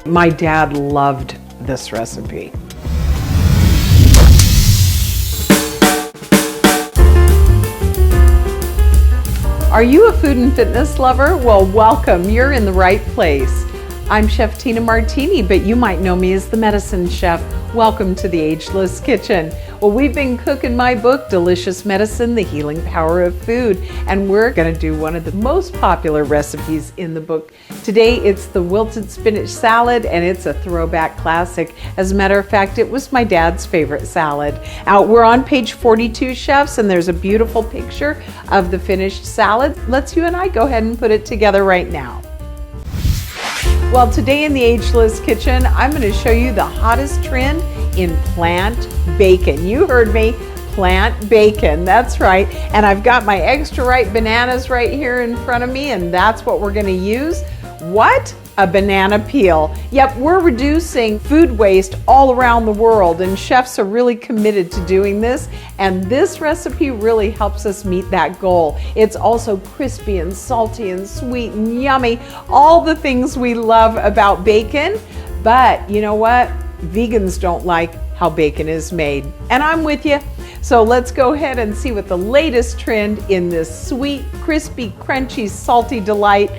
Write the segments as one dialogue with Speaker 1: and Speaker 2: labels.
Speaker 1: My dad loved this recipe. Are you a food and fitness lover? Well, welcome. You're in the right place. I'm Chef Tina Martini, but you might know me as the Medicine Chef. Welcome to the Ageless Kitchen. Well, we've been cooking my book, Delicious Medicine, The Healing Power of Food, and we're gonna do one of the most popular recipes in the book. Today, it's the wilted spinach salad, and it's a throwback classic. As a matter of fact, it was my dad's favorite salad. We're on page 42, chefs, and there's a beautiful picture of the finished salad. Let's you and I go ahead and put it together right now. Well, today in the Ageless Kitchen, I'm going to show you the hottest trend in plant bacon. You heard me, plant bacon, that's right. And I've got my extra ripe bananas right here in front of me, and that's what we're going to use. What? A banana peel. Yep, we're reducing food waste all around the world, and chefs are really committed to doing this, and this recipe really helps us meet that goal. It's also crispy and salty and sweet and yummy, all the things we love about bacon. But you know what? Vegans don't like how bacon is made, and I'm with you. So let's go ahead and see what the latest trend in this sweet, crispy, crunchy, salty delight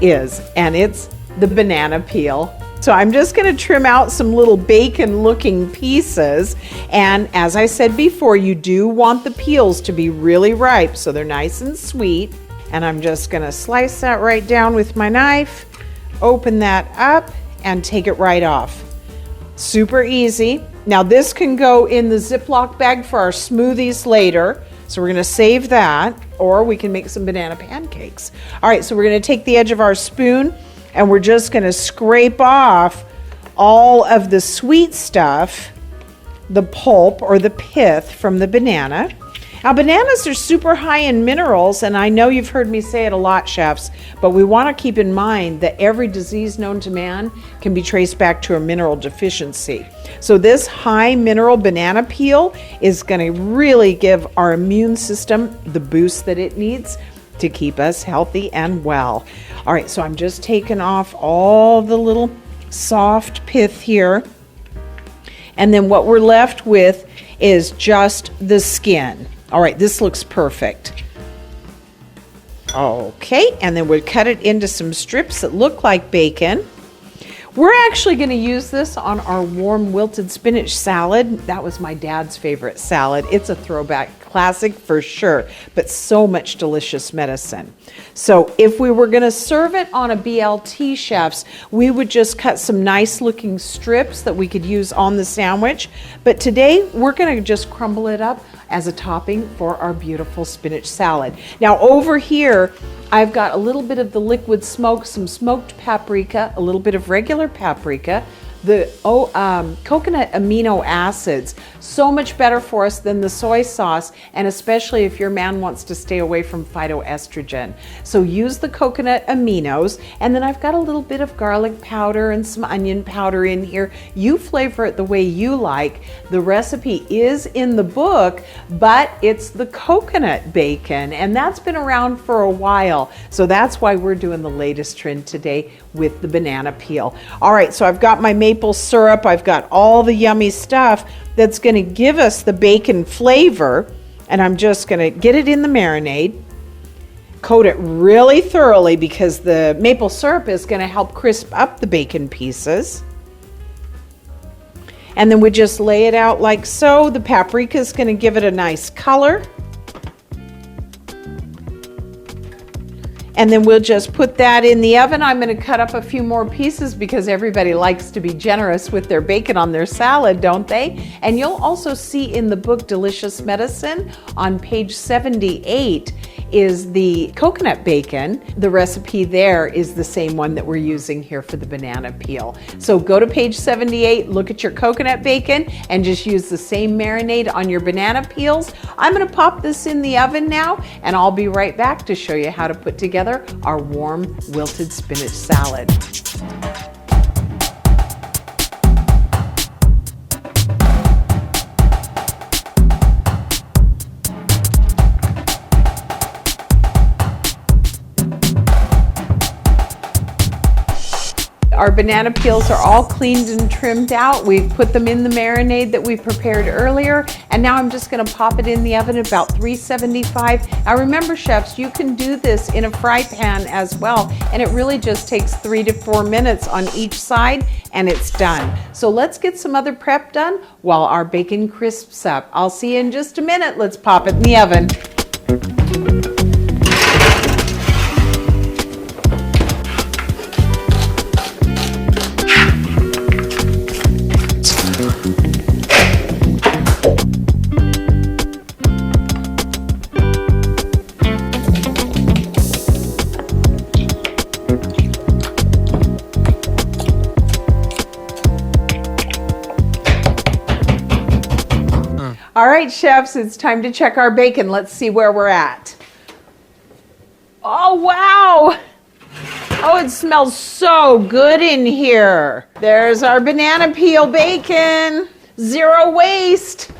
Speaker 1: is, and it's the banana peel. So I'm just going to trim out some little bacon looking pieces, and as I said before, you do want the peels to be really ripe so they're nice and sweet. And I'm just going to slice that right down with my knife, open that up, and take it right off. Super easy. Now this can go in the Ziploc bag for our smoothies later, so we're going to save that, or we can make some banana pancakes. All right, so we're going to take the edge of our spoon and we're just going to scrape off all of the sweet stuff, the pulp or the pith from the banana. Now, bananas are super high in minerals, and I know you've heard me say it a lot, chefs, but we want to keep in mind that every disease known to man can be traced back to a mineral deficiency. So this high mineral banana peel is going to really give our immune system the boost that it needs to keep us healthy and well. All right, so I'm just taking off all the little soft pith here. And then what we're left with is just the skin. All right, this looks perfect. Okay, and then we'll cut it into some strips that look like bacon. We're actually going to use this on our warm wilted spinach salad. That was my dad's favorite salad. It's a throwback classic for sure, but so much delicious medicine. So if we were going to serve it on a BLT, chefs, we would just cut some nice looking strips that we could use on the sandwich. But today we're going to just crumble it up as a topping for our beautiful spinach salad. Now over here, I've got a little bit of the liquid smoke, some smoked paprika, a little bit of regular paprika, the coconut amino acids, so much better for us than the soy sauce, and especially if your man wants to stay away from phytoestrogen. So use the coconut aminos, and then I've got a little bit of garlic powder and some onion powder in here. You flavor it the way you like. The recipe is in the book, but it's the coconut bacon, and that's been around for a while. So that's why we're doing the latest trend today with the banana peel. All right, so I've got my maple syrup, I've got all the yummy stuff that's going to give us the bacon flavor, and I'm just going to get it in the marinade, coat it really thoroughly because the maple syrup is going to help crisp up the bacon pieces. And then we just lay it out like so. The paprika is going to give it a nice color. And then we'll just put that in the oven. I'm going to cut up a few more pieces because everybody likes to be generous with their bacon on their salad, don't they? And you'll also see in the book Delicious Medicine on page 78 is the coconut bacon. The recipe there is the same one that we're using here for the banana peel. So go to page 78, look at your coconut bacon, and just use the same marinade on your banana peels. I'm going to pop this in the oven now, and I'll be right back to show you how to put together our warm wilted spinach salad. our banana peels are all cleaned and trimmed out. We've put them in the marinade that we prepared earlier, and now I'm just gonna pop it in the oven at about 375. Now remember, chefs, you can do this in a fry pan as well, and it really just takes 3 to 4 minutes on each side, and it's done. So let's get some other prep done while our bacon crisps up. I'll see you in just a minute. Let's pop it in the oven. All right, chefs, it's time to check our bacon. Let's see where we're at. Oh, wow. Oh, it smells so good in here. There's our banana peel bacon. Zero waste.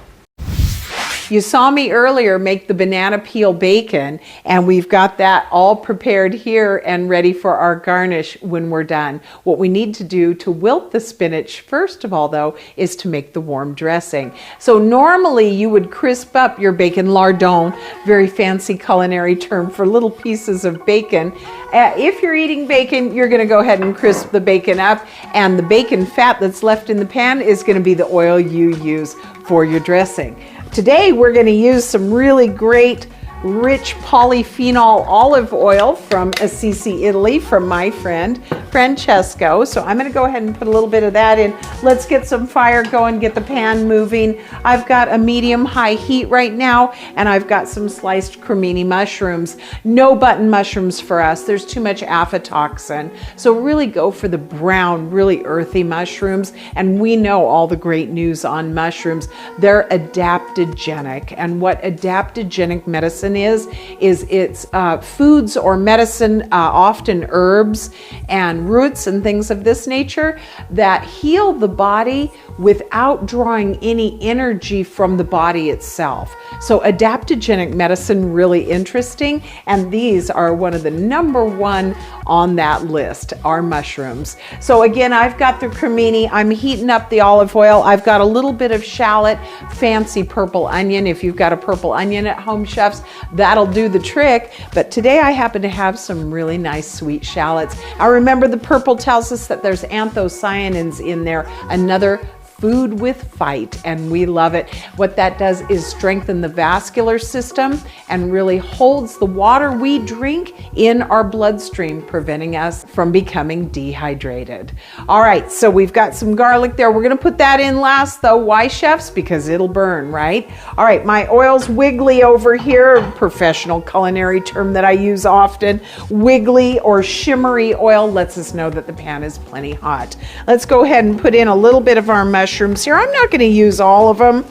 Speaker 1: You saw me earlier make the banana peel bacon, and we've got that all prepared here and ready for our garnish when we're done. What we need to do to wilt the spinach, first of all though, is to make the warm dressing. So normally you would crisp up your bacon lardon, very fancy culinary term for little pieces of bacon. If you're eating bacon, you're gonna go ahead and crisp the bacon up, and the bacon fat that's left in the pan is gonna be the oil you use for your dressing. Today we're going to use some really great rich polyphenol olive oil from Assisi, Italy, from my friend Francesco. So I'm going to go ahead and put a little bit of that in. Let's get some fire going, get the pan moving. I've got a medium-high heat right now, and I've got some sliced cremini mushrooms. No button mushrooms for us. There's too much aflatoxin. So really go for the brown, really earthy mushrooms. And we know all the great news on mushrooms. They're adaptogenic. And what adaptogenic medicine is it's foods or medicine, often herbs and roots and things of this nature, that heal the body without drawing any energy from the body itself. So adaptogenic medicine, really interesting, and these are one of the #1 on that list, are mushrooms. So again, I've got the cremini, I'm heating up the olive oil, I've got a little bit of shallot, fancy purple onion. If you've got a purple onion at home, chefs, that'll do the trick. But today I happen to have some really nice sweet shallots. Now remember, the purple tells us that there's anthocyanins in there, another food with fight, and we love it. What that does is strengthen the vascular system and really holds the water we drink in our bloodstream, preventing us from becoming dehydrated. All right, so we've got some garlic there. We're gonna put that in last though. Why, chefs? Because it'll burn, right? All right, my oil's wiggly over here, a professional culinary term that I use often. Wiggly or shimmery oil lets us know that the pan is plenty hot. Let's go ahead and put in a little bit of our mushrooms here. I'm not going to use all of them.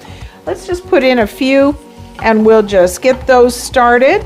Speaker 1: Let's just put in a few and we'll just get those started.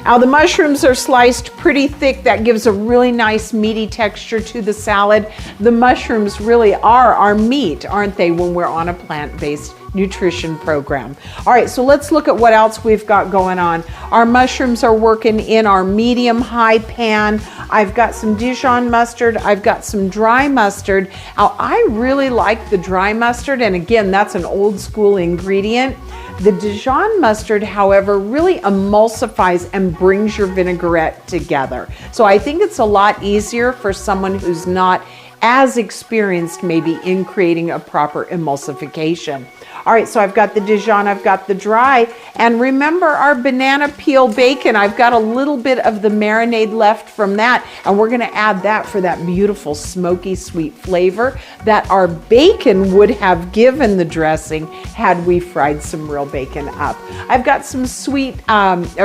Speaker 1: Now the mushrooms are sliced pretty thick. That gives a really nice meaty texture to the salad. The mushrooms really are our meat, aren't they, when we're on a plant-based nutrition program. All right, so let's look at what else we've got going on. Our mushrooms are working in our medium-high pan. I've got some Dijon mustard. I've got some dry mustard. Now, I really like the dry mustard, and again, that's an old school ingredient. The Dijon mustard, however, really emulsifies and brings your vinaigrette together. So I think it's a lot easier for someone who's not as experienced maybe in creating a proper emulsification. All right, so I've got the Dijon, I've got the dry, and remember our banana peel bacon. I've got a little bit of the marinade left from that, and we're gonna add that for that beautiful smoky sweet flavor that our bacon would have given the dressing had we fried some real bacon up. I've got some sweet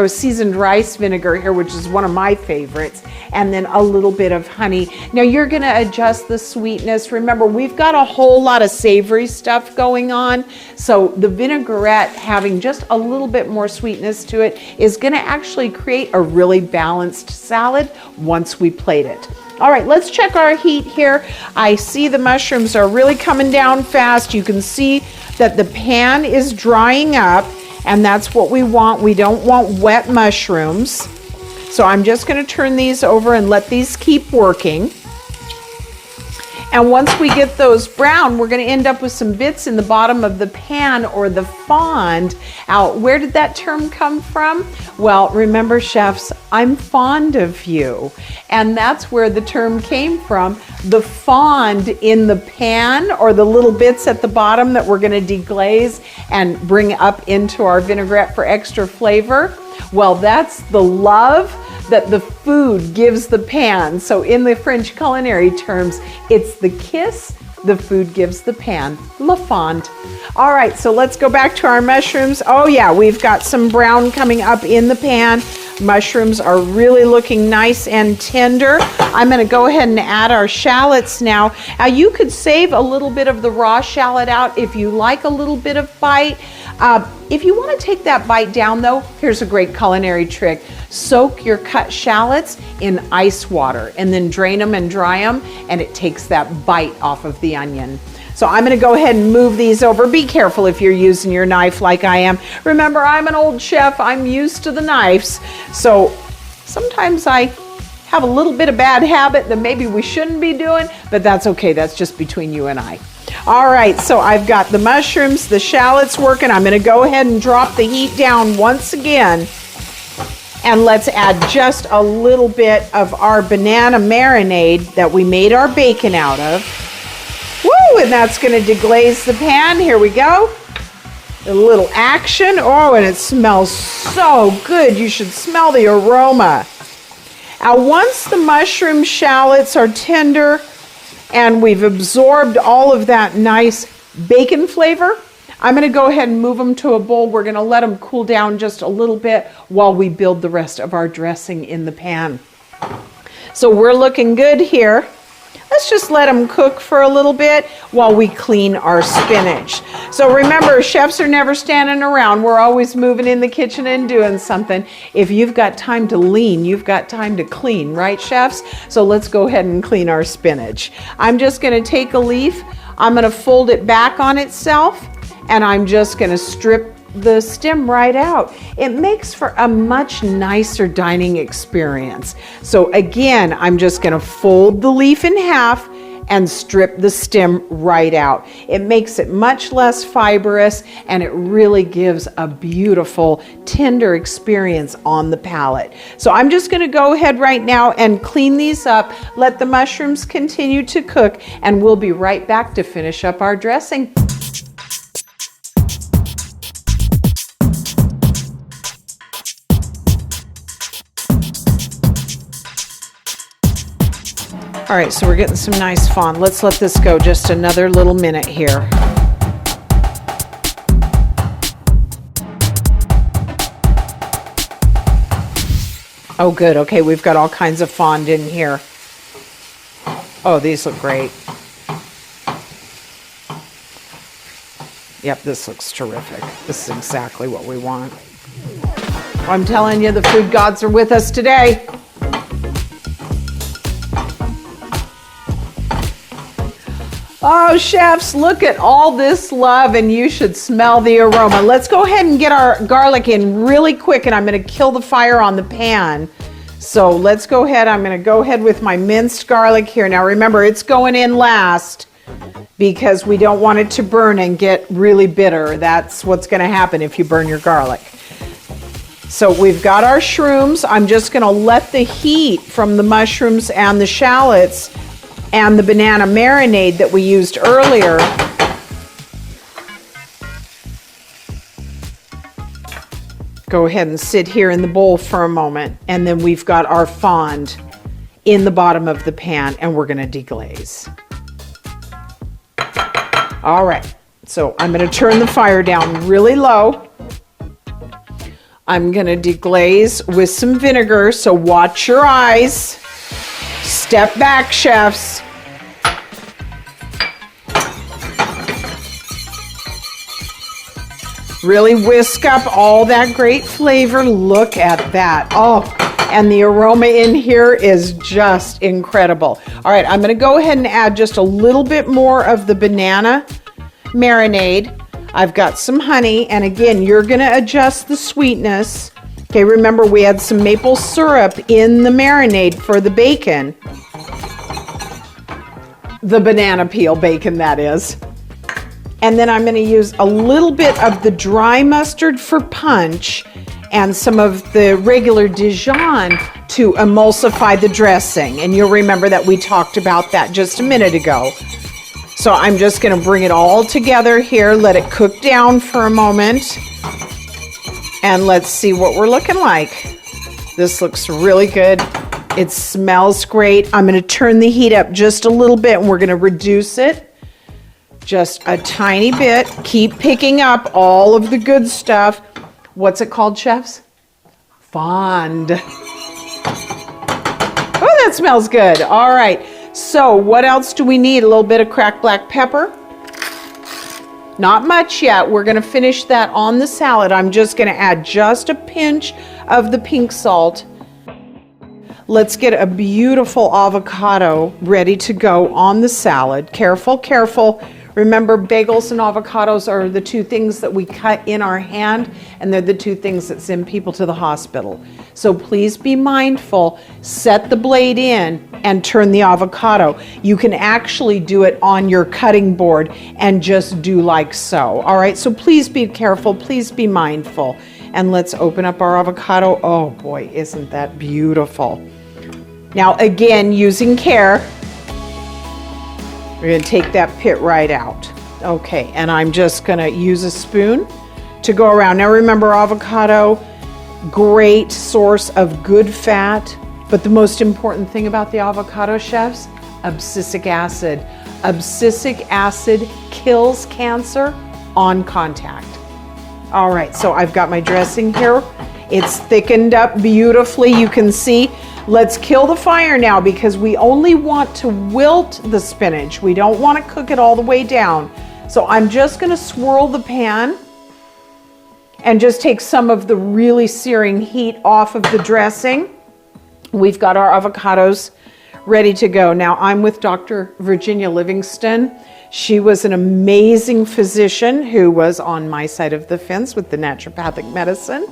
Speaker 1: seasoned rice vinegar here, which is one of my favorites, and then a little bit of honey. Now you're gonna adjust the sweetness. Remember, we've got a whole lot of savory stuff going on, so the vinaigrette having just a little bit more sweetness to it is gonna actually create a really balanced salad once we plate it. All right, let's check our heat here. I see the mushrooms are really coming down fast. You can see that the pan is drying up, and that's what we want. We don't want wet mushrooms. So I'm just gonna turn these over and let these keep working. And once we get those brown, we're going to end up with some bits in the bottom of the pan or the fond. Now, where did that term come from? Well, remember, chefs, I'm fond of you. And that's where the term came from. The fond in the pan, or the little bits at the bottom that we're going to deglaze and bring up into our vinaigrette for extra flavor. Well, that's the love that the food gives the pan. So in the French culinary terms, it's the kiss the food gives the pan, le fond. All right, so let's go back to our mushrooms. Oh yeah, we've got some brown coming up in the pan. Mushrooms are really looking nice and tender. I'm gonna go ahead and add our shallots now. Now you could save a little bit of the raw shallot out if you like a little bit of bite. If you want to take that bite down though, here's a great culinary trick. Soak your cut shallots in ice water and then drain them and dry them, and it takes that bite off of the onion. So I'm going to go ahead and move these over. Be careful if you're using your knife like I am. Remember, I'm an old chef. I'm used to the knives. So sometimes I have a little bit of bad habit that maybe we shouldn't be doing, but that's okay. That's just between you and I. All right, so I've got the mushrooms, the shallots working. I'm going to go ahead and drop the heat down once again. And let's add just a little bit of our banana marinade that we made our bacon out of. Woo, and that's going to deglaze the pan. Here we go. A little action. Oh, and it smells so good. You should smell the aroma. Now, once the mushroom shallots are tender and we've absorbed all of that nice bacon flavor, I'm going to go ahead and move them to a bowl. We're going to let them cool down just a little bit while we build the rest of our dressing in the pan. So we're looking good here. Let's just let them cook for a little bit while we clean our spinach. So remember, chefs are never standing around. We're always moving in the kitchen and doing something. If you've got time to lean, you've got time to clean, right, chefs? So let's go ahead and clean our spinach. I'm just going to take a leaf. I'm going to fold it back on itself, and I'm just going to strip the stem right out. It makes for a much nicer dining experience. So again, I'm just going to fold the leaf in half and strip the stem right out. It makes it much less fibrous, and it really gives a beautiful, tender experience on the palate. So I'm just going to go ahead right now and clean these up, let the mushrooms continue to cook, and we'll be right back to finish up our dressing. All right, so we're getting some nice fond. Let's let this go just another little minute here. Oh, good. Okay, we've got all kinds of fond in here. Oh, these look great. Yep, this looks terrific. This is exactly what we want. I'm telling you, the food gods are with us today. Oh, chefs, look at all this love, and you should smell the aroma. Let's go ahead and get our garlic in really quick, and I'm going to kill the fire on the pan. So let's go ahead. I'm going to go ahead with my minced garlic here. Now remember, it's going in last because we don't want it to burn and get really bitter. That's what's going to happen if you burn your garlic. So we've got our shrooms. I'm just going to let the heat from the mushrooms and the shallots and the banana marinade that we used earlier go ahead and sit here in the bowl for a moment, and then we've got our fond in the bottom of the pan, and we're going to deglaze. All right, so I'm going to turn the fire down really low. I'm going to deglaze with some vinegar, so watch your eyes. Step back, chefs. Really whisk up all that great flavor. Look at that. Oh, and the aroma in here is just incredible. All right, I'm going to go ahead and add just a little bit more of the banana marinade. I've got some honey, and again, you're going to adjust the sweetness. Okay, remember we had some maple syrup in the marinade for the bacon. The banana peel bacon, that is. And then I'm going to use a little bit of the dry mustard for punch and some of the regular Dijon to emulsify the dressing. And you'll remember that we talked about that just a minute ago. So I'm just going to bring it all together here, let it cook down for a moment, and let's see what we're looking like. This looks really good. It smells great. I'm going to turn the heat up just a little bit, and we're going to reduce it just a tiny bit. Keep picking up all of the good stuff. What's it called, chefs? Fond. Oh, that smells good. All right. So what else do we need? A little bit of cracked black pepper. Not much yet. We're going to finish that on the salad. I'm just going to add just a pinch of the pink salt. Let's get a beautiful avocado ready to go on the salad. Careful, careful. Remember, bagels and avocados are the two things that we cut in our hand, and they're the two things that send people to the hospital. So please be mindful, set the blade in and turn the avocado. You can actually do it on your cutting board and just do like so. All right, so please be careful, please be mindful. And let's open up our avocado. Oh boy, isn't that beautiful. Now again, using care, we're going to take that pit right out. Okay, and I'm just going to use a spoon to go around. Now remember, avocado, great source of good fat, but the most important thing about the avocado, chefs, abscisic acid. Abscisic acid kills cancer on contact. All right, so I've got my dressing here. It's thickened up beautifully, you can see. Let's kill the fire now because we only want to wilt the spinach. We don't want to cook it all the way down. So I'm just going to swirl the pan and just take some of the really searing heat off of the dressing. We've got our avocados ready to go. Now I'm with Dr. Virginia Livingston. She was an amazing physician who was on my side of the fence with the naturopathic medicine.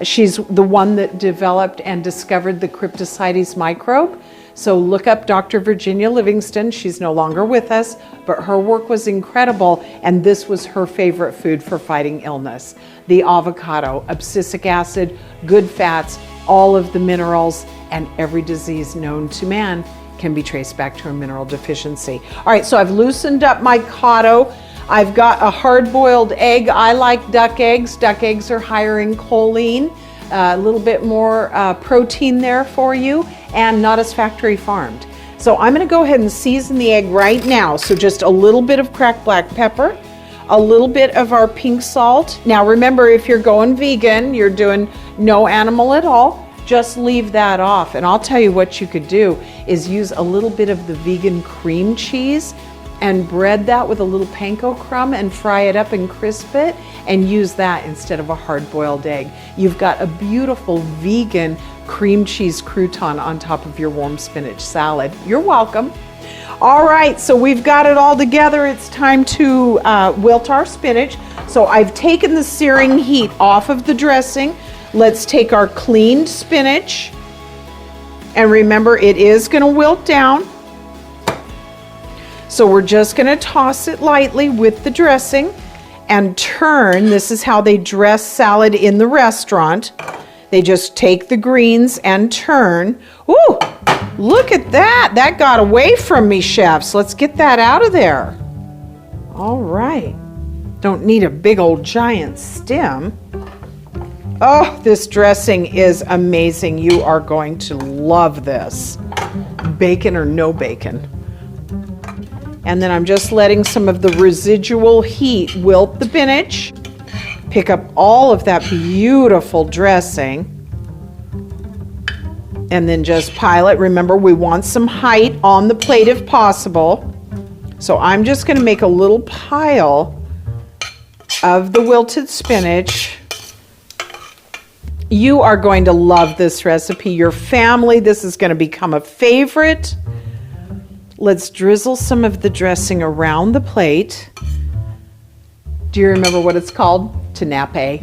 Speaker 1: She's the one that developed and discovered the Cryptocytes microbe. So look up Dr. Virginia Livingston. She's no longer with us, but her work was incredible, and this was her favorite food for fighting illness. The avocado, abscisic acid, good fats, all of the minerals, and every disease known to man can be traced back to a mineral deficiency. All right, so I've loosened up my cotto. I've got a hard-boiled egg. I like duck eggs. Duck eggs are higher in choline, a little bit more protein there for you, and not as factory farmed. So I'm going to go ahead and season the egg right now. So just a little bit of cracked black pepper, a little bit of our pink salt. Now remember, if you're going vegan, you're doing no animal at all, just leave that off. And I'll tell you what you could do is use a little bit of the vegan cream cheese and bread that with a little panko crumb and fry it up and crisp it and use that instead of a hard-boiled egg. You've got a beautiful vegan cream cheese crouton on top of your warm spinach salad. You're welcome. All right, so we've got it all together. It's time to wilt our spinach. So I've taken the searing heat off of the dressing. Let's take our cleaned spinach, and remember, it is going to wilt down. So we're just going to toss it lightly with the dressing and turn. This is how they dress salad in the restaurant. They just take the greens and turn. Ooh, look at that. That got away from me, chefs. Let's get that out of there. All right. Don't need a big old giant stem. Oh, this dressing is amazing. You are going to love this. Bacon or no bacon. And then I'm just letting some of the residual heat wilt the spinach. Pick up all of that beautiful dressing. And then just pile it. Remember, we want some height on the plate if possible. So I'm just going to make a little pile of the wilted spinach. You are going to love this recipe. Your family, this is going to become a favorite. Let's drizzle some of the dressing around the plate. Do you remember what it's called? Tenape.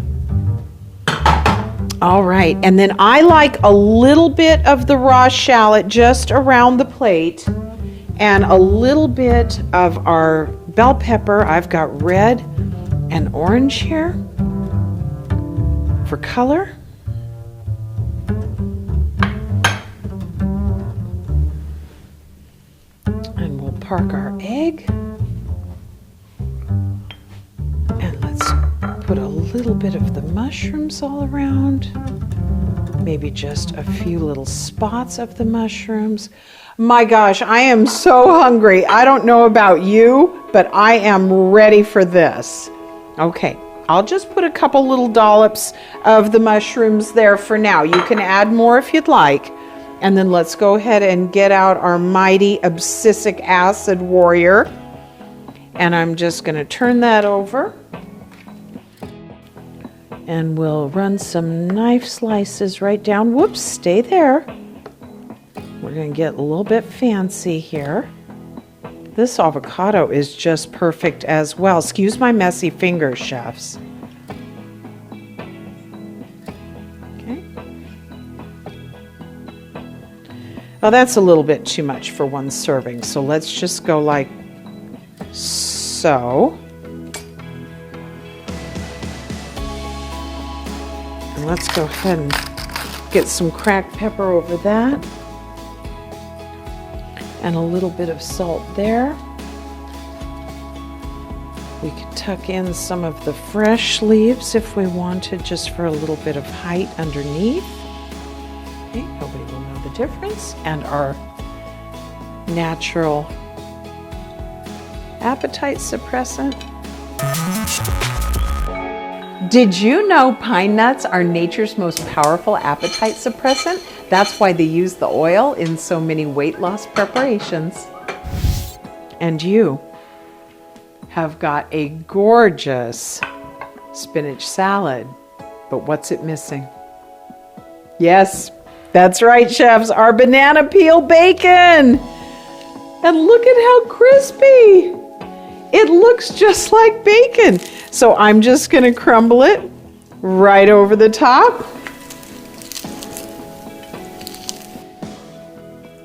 Speaker 1: All right, and then I like a little bit of the raw shallot just around the plate. and a little bit of our bell pepper. I've got red and orange here for color. And we'll park our egg. And let's put a little bit of the mushrooms all around. Maybe just a few little spots of the mushrooms. My gosh, I am so hungry. I don't know about you, but I am ready for this. Okay, I'll just put a couple little dollops of the mushrooms there for now. You can add more if you'd like. And then let's go ahead and get out our mighty abscisic acid warrior. And I'm just going to turn that over. And we'll run some knife slices right down. Whoops, stay there. We're going to get a little bit fancy here. This avocado is just perfect as well. Excuse my messy fingers, chefs. Okay. Well, that's a little bit too much for one serving, so let's just go like so. And let's go ahead and get some cracked pepper over that. And a little bit of salt there. We could tuck in some of the fresh leaves if we wanted, just for a little bit of height underneath. Okay, nobody will know the difference. And our natural appetite suppressant. Did you know pine nuts are nature's most powerful appetite suppressant? That's why they use the oil in so many weight loss preparations. And you have got a gorgeous spinach salad, but what's it missing? Yes, that's right, chefs, our banana peel bacon. And look at how crispy. It looks just like bacon. So I'm just going to crumble it right over the top.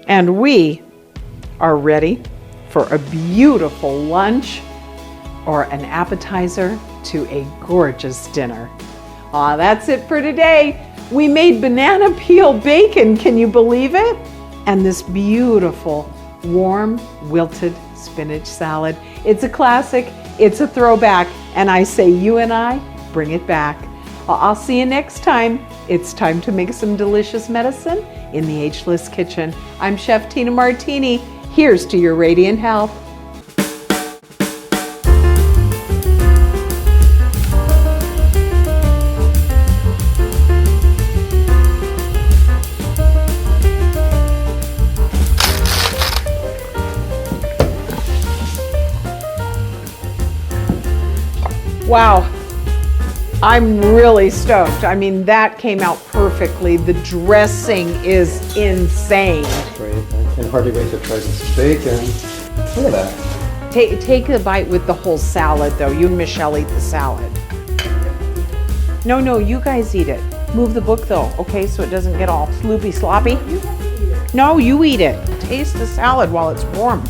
Speaker 1: And we are ready for a beautiful lunch or an appetizer to a gorgeous dinner. That's it for today. We made banana peel bacon, can you believe it? And this beautiful, warm, wilted spinach salad. It's a classic, it's a throwback, and I say you and I bring it back. I'll see you next time. It's time to make some delicious medicine in the Ageless Kitchen. I'm Chef Tina Martini. Here's to your radiant health. Wow, I'm really stoked. I mean, that came out perfectly. The dressing is insane.
Speaker 2: That's great. I can hardly wait to try this bacon. Look at that.
Speaker 1: Take a bite with the whole salad, though. You and Michelle eat the salad. No, you guys eat it. Move the book, though, okay, so it doesn't get all sloopy sloppy.
Speaker 3: You have to eat it.
Speaker 1: No, you eat it. Taste the salad while it's warm.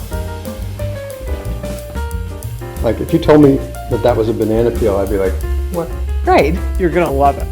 Speaker 2: Like, if you told me that that was a banana peel, I'd be like, what?
Speaker 1: Right, you're gonna love it.